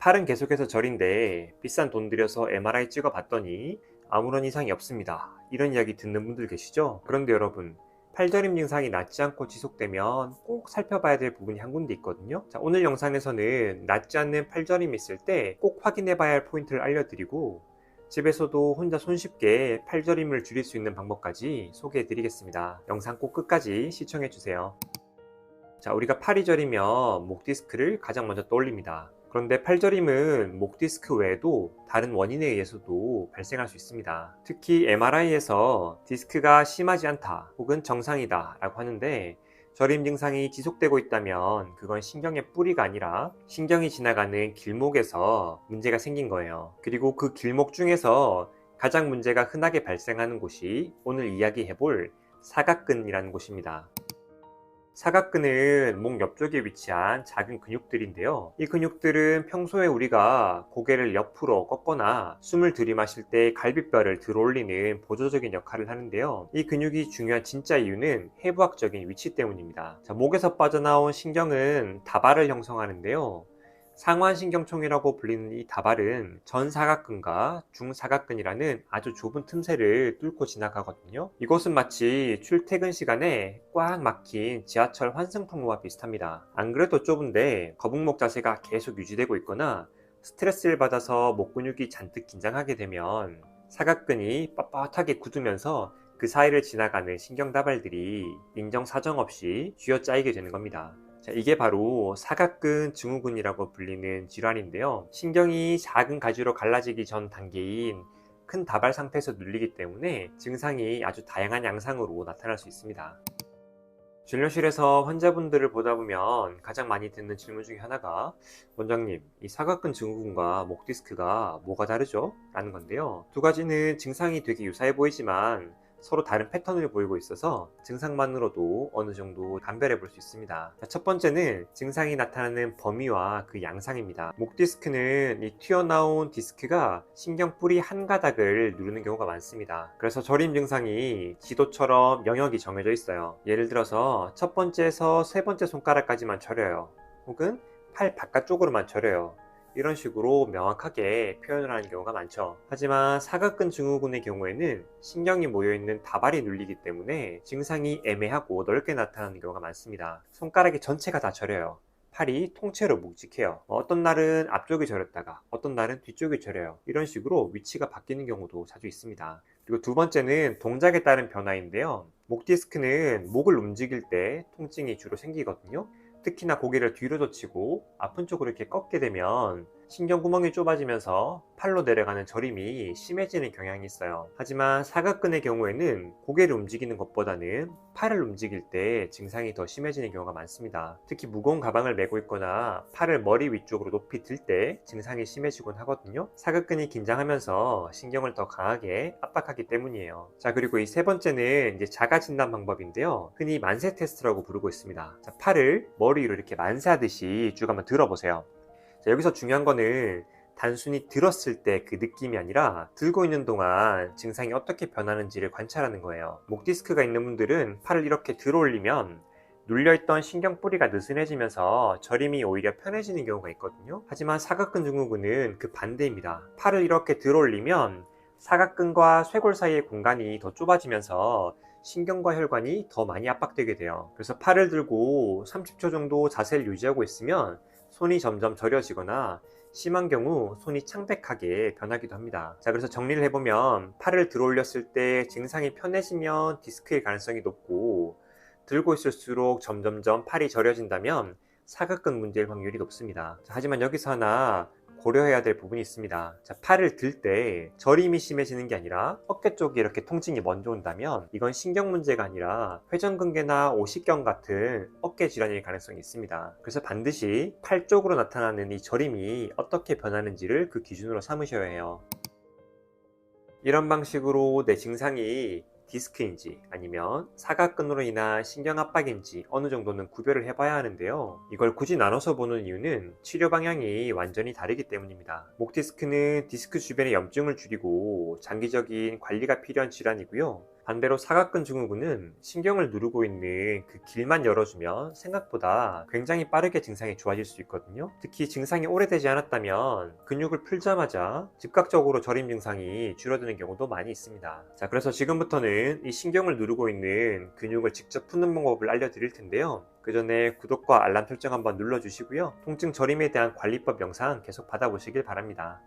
팔은 계속해서 저린데 비싼 돈 들여서 MRI 찍어봤더니 아무런 이상이 없습니다. 이런 이야기 듣는 분들 계시죠? 그런데 여러분, 팔저림 증상이 낫지 않고 지속되면 꼭 살펴봐야 될 부분이 한 군데 있거든요. 자, 오늘 영상에서는 낫지 않는 팔저림이 있을 때 꼭 확인해 봐야 할 포인트를 알려드리고, 집에서도 혼자 손쉽게 팔저림을 줄일 수 있는 방법까지 소개해 드리겠습니다. 영상 꼭 끝까지 시청해 주세요. 자, 우리가 팔이 저리면 목 디스크를 가장 먼저 떠올립니다. 그런데 팔저림은 목 디스크 외에도 다른 원인에 의해서도 발생할 수 있습니다. 특히 MRI에서 디스크가 심하지 않다 혹은 정상이다 라고 하는데, 저림 증상이 지속되고 있다면 그건 신경의 뿌리가 아니라 신경이 지나가는 길목에서 문제가 생긴 거예요. 그리고 그 길목 중에서 가장 문제가 흔하게 발생하는 곳이 오늘 이야기해볼 사각근이라는 곳입니다. 사각근은 목 옆쪽에 위치한 작은 근육들인데요. 이 근육들은 평소에 우리가 고개를 옆으로 꺾거나 숨을 들이마실 때 갈비뼈를 들어올리는 보조적인 역할을 하는데요. 이 근육이 중요한 진짜 이유는 해부학적인 위치 때문입니다. 자, 목에서 빠져나온 신경은 다발을 형성하는데요. 상완신경총이라고 불리는 이 다발은 전사각근과 중사각근이라는 아주 좁은 틈새를 뚫고 지나가거든요. 이곳은 마치 출퇴근 시간에 꽉 막힌 지하철 환승통로와 비슷합니다. 안 그래도 좁은데 거북목 자세가 계속 유지되고 있거나 스트레스를 받아서 목 근육이 잔뜩 긴장하게 되면 사각근이 뻣뻣하게 굳으면서 그 사이를 지나가는 신경다발들이 인정사정 없이 쥐어짜이게 되는 겁니다. 자, 이게 바로 사각근 증후군이라고 불리는 질환인데요. 신경이 작은 가지로 갈라지기 전 단계인 큰 다발 상태에서 눌리기 때문에 증상이 아주 다양한 양상으로 나타날 수 있습니다. 진료실에서 환자분들을 보다 보면 가장 많이 듣는 질문 중에 하나가, 원장님, 이 사각근 증후군과 목 디스크가 뭐가 다르죠? 라는 건데요. 두 가지는 증상이 되게 유사해 보이지만 서로 다른 패턴을 보이고 있어서 증상만으로도 어느 정도 감별해 볼 수 있습니다. 첫 번째는 증상이 나타나는 범위와 그 양상입니다. 목 디스크는 이 튀어나온 디스크가 신경 뿌리 한 가닥을 누르는 경우가 많습니다. 그래서 저림 증상이 지도처럼 영역이 정해져 있어요. 예를 들어서 첫 번째에서 세 번째 손가락까지만 저려요. 혹은 팔 바깥쪽으로만 저려요. 이런 식으로 명확하게 표현을 하는 경우가 많죠. 하지만 사각근 증후군의 경우에는 신경이 모여있는 다발이 눌리기 때문에 증상이 애매하고 넓게 나타나는 경우가 많습니다. 손가락이 전체가 다 저려요. 팔이 통째로 묵직해요. 어떤 날은 앞쪽이 저렸다가 어떤 날은 뒤쪽이 저려요. 이런 식으로 위치가 바뀌는 경우도 자주 있습니다. 그리고 두 번째는 동작에 따른 변화인데요. 목 디스크는 목을 움직일 때 통증이 주로 생기거든요. 특히나 고개를 뒤로 젖히고 아픈 쪽으로 이렇게 꺾게 되면 신경구멍이 좁아지면서 팔로 내려가는 저림이 심해지는 경향이 있어요. 하지만 사각근의 경우에는 고개를 움직이는 것보다는 팔을 움직일 때 증상이 더 심해지는 경우가 많습니다. 특히 무거운 가방을 메고 있거나 팔을 머리 위쪽으로 높이 들 때 증상이 심해지곤 하거든요. 사각근이 긴장하면서 신경을 더 강하게 압박하기 때문이에요. 자, 그리고 이 세 번째는 이제 자가 진단 방법인데요. 흔히 만세 테스트라고 부르고 있습니다. 자, 팔을 머리 위로 이렇게 만세하듯이 쭉 한번 들어보세요. 자, 여기서 중요한 거는 단순히 들었을 때 그 느낌이 아니라 들고 있는 동안 증상이 어떻게 변하는지를 관찰하는 거예요. 목 디스크가 있는 분들은 팔을 이렇게 들어 올리면 눌려있던 신경 뿌리가 느슨해지면서 저림이 오히려 편해지는 경우가 있거든요. 하지만 사각근 증후군은 그 반대입니다. 팔을 이렇게 들어 올리면 사각근과 쇄골 사이의 공간이 더 좁아지면서 신경과 혈관이 더 많이 압박되게 돼요. 그래서 팔을 들고 30초 정도 자세를 유지하고 있으면 손이 점점 저려지거나 심한 경우 손이 창백하게 변하기도 합니다. 자, 그래서 정리를 해보면 팔을 들어 올렸을 때 증상이 편해지면 디스크일 가능성이 높고, 들고 있을수록 점점점 팔이 저려진다면 사각근 문제일 확률이 높습니다. 자, 하지만 여기서 하나 고려해야 될 부분이 있습니다. 자, 팔을 들 때 저림이 심해지는 게 아니라 어깨 쪽에 이렇게 통증이 먼저 온다면 이건 신경 문제가 아니라 회전근개나 오십견 같은 어깨 질환일 가능성이 있습니다. 그래서 반드시 팔 쪽으로 나타나는 이 저림이 어떻게 변하는지를 그 기준으로 삼으셔야 해요. 이런 방식으로 내 증상이 디스크인지 아니면 사각근으로 인한 신경압박인지 어느 정도는 구별을 해봐야 하는데요. 이걸 굳이 나눠서 보는 이유는 치료 방향이 완전히 다르기 때문입니다. 목 디스크는 디스크 주변의 염증을 줄이고 장기적인 관리가 필요한 질환이고요. 반대로 사각근 증후군은 신경을 누르고 있는 그 길만 열어주면 생각보다 굉장히 빠르게 증상이 좋아질 수 있거든요. 특히 증상이 오래되지 않았다면 근육을 풀자마자 즉각적으로 저림 증상이 줄어드는 경우도 많이 있습니다. 자, 그래서 지금부터는 이 신경을 누르고 있는 근육을 직접 푸는 방법을 알려드릴 텐데요. 그 전에 구독과 알람 설정 한번 눌러주시고요. 통증 저림에 대한 관리법 영상 계속 받아보시길 바랍니다.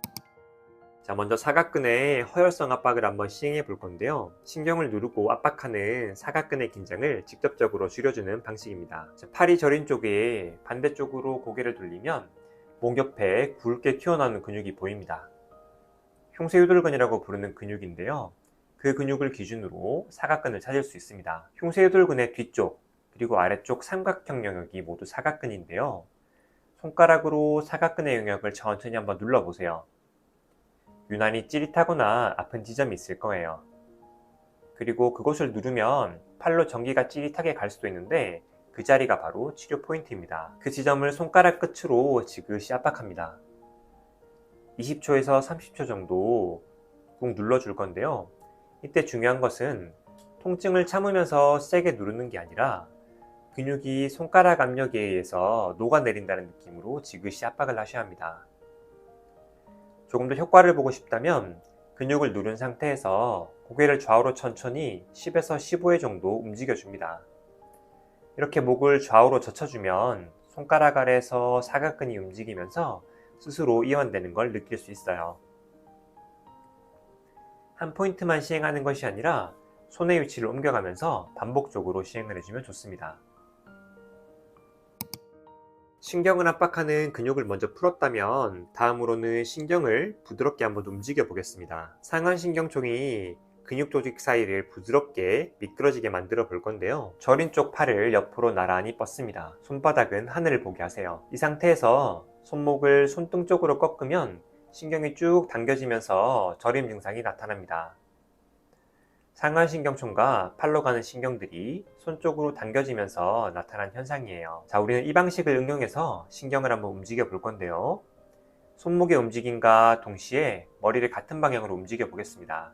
자, 먼저 사각근의 허혈성 압박을 한번 시행해 볼 건데요. 신경을 누르고 압박하는 사각근의 긴장을 직접적으로 줄여주는 방식입니다. 자, 팔이 저린 쪽에 반대쪽으로 고개를 돌리면 목 옆에 굵게 튀어나오는 근육이 보입니다. 흉쇄유돌근이라고 부르는 근육인데요. 그 근육을 기준으로 사각근을 찾을 수 있습니다. 흉쇄유돌근의 뒤쪽 그리고 아래쪽 삼각형 영역이 모두 사각근인데요. 손가락으로 사각근의 영역을 천천히 한번 눌러보세요. 유난히 찌릿하거나 아픈 지점이 있을 거예요. 그리고 그곳을 누르면 팔로 전기가 찌릿하게 갈 수도 있는데 그 자리가 바로 치료 포인트입니다. 그 지점을 손가락 끝으로 지그시 압박합니다. 20초에서 30초 정도 꾹 눌러줄 건데요. 이때 중요한 것은 통증을 참으면서 세게 누르는 게 아니라 근육이 손가락 압력에 의해서 녹아내린다는 느낌으로 지그시 압박을 하셔야 합니다. 조금 더 효과를 보고 싶다면 근육을 누른 상태에서 고개를 좌우로 천천히 10에서 15회 정도 움직여줍니다. 이렇게 목을 좌우로 젖혀주면 손가락 아래에서 사각근이 움직이면서 스스로 이완되는 걸 느낄 수 있어요. 한 포인트만 시행하는 것이 아니라 손의 위치를 옮겨가면서 반복적으로 시행을 해주면 좋습니다. 신경을 압박하는 근육을 먼저 풀었다면 다음으로는 신경을 부드럽게 한번 움직여 보겠습니다. 상완신경총이 근육 조직 사이를 부드럽게 미끄러지게 만들어 볼 건데요. 저린 쪽 팔을 옆으로 나란히 뻗습니다. 손바닥은 하늘을 보게 하세요. 이 상태에서 손목을 손등 쪽으로 꺾으면 신경이 쭉 당겨지면서 저림 증상이 나타납니다. 상완신경총과 팔로 가는 신경들이 손 쪽으로 당겨지면서 나타난 현상이에요. 자, 우리는 이 방식을 응용해서 신경을 한번 움직여 볼 건데요. 손목의 움직임과 동시에 머리를 같은 방향으로 움직여 보겠습니다.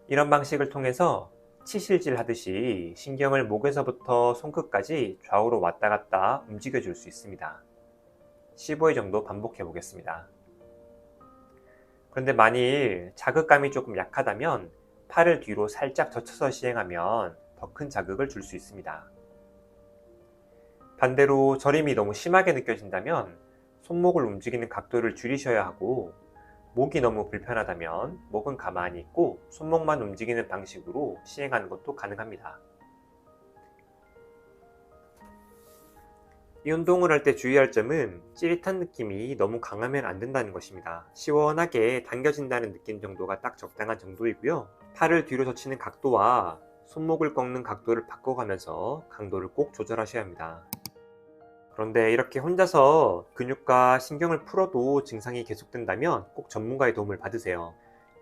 이런 방식을 통해서 치실질 하듯이 신경을 목에서부터 손끝까지 좌우로 왔다 갔다 움직여 줄 수 있습니다. 15회 정도 반복해 보겠습니다. 그런데 만일 자극감이 조금 약하다면 팔을 뒤로 살짝 젖혀서 시행하면 더 큰 자극을 줄 수 있습니다. 반대로 저림이 너무 심하게 느껴진다면 손목을 움직이는 각도를 줄이셔야 하고, 목이 너무 불편하다면 목은 가만히 있고 손목만 움직이는 방식으로 시행하는 것도 가능합니다. 이 운동을 할 때 주의할 점은 찌릿한 느낌이 너무 강하면 안 된다는 것입니다. 시원하게 당겨진다는 느낌 정도가 딱 적당한 정도이고요. 팔을 뒤로 젖히는 각도와 손목을 꺾는 각도를 바꿔가면서 강도를 꼭 조절하셔야 합니다. 그런데 이렇게 혼자서 근육과 신경을 풀어도 증상이 계속된다면 꼭 전문가의 도움을 받으세요.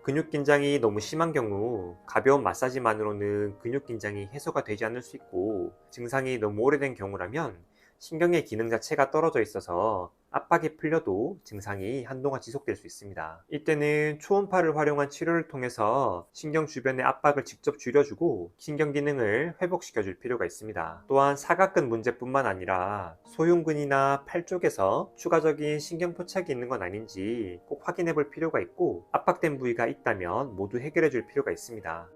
근육 긴장이 너무 심한 경우 가벼운 마사지만으로는 근육 긴장이 해소가 되지 않을 수 있고, 증상이 너무 오래된 경우라면 신경의 기능 자체가 떨어져 있어서 압박이 풀려도 증상이 한동안 지속될 수 있습니다. 이때는 초음파를 활용한 치료를 통해서 신경 주변의 압박을 직접 줄여주고 신경 기능을 회복시켜 줄 필요가 있습니다. 또한 사각근 문제뿐만 아니라 소흉근이나 팔 쪽에서 추가적인 신경 포착이 있는 건 아닌지 꼭 확인해 볼 필요가 있고, 압박된 부위가 있다면 모두 해결해 줄 필요가 있습니다.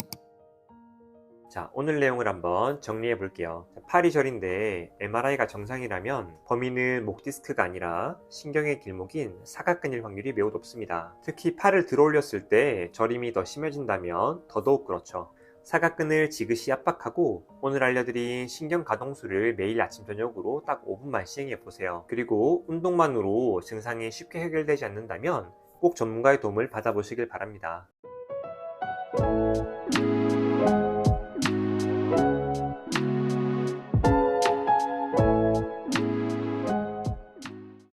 자, 오늘 내용을 한번 정리해 볼게요. 팔이 저린데 MRI가 정상이라면 범인은 목 디스크가 아니라 신경의 길목인 사각근일 확률이 매우 높습니다. 특히 팔을 들어 올렸을 때 저림이 더 심해진다면 더더욱 그렇죠. 사각근을 지그시 압박하고 오늘 알려드린 신경 가동수를 매일 아침 저녁으로 딱 5분만 시행해 보세요. 그리고 운동만으로 증상이 쉽게 해결되지 않는다면 꼭 전문가의 도움을 받아보시길 바랍니다.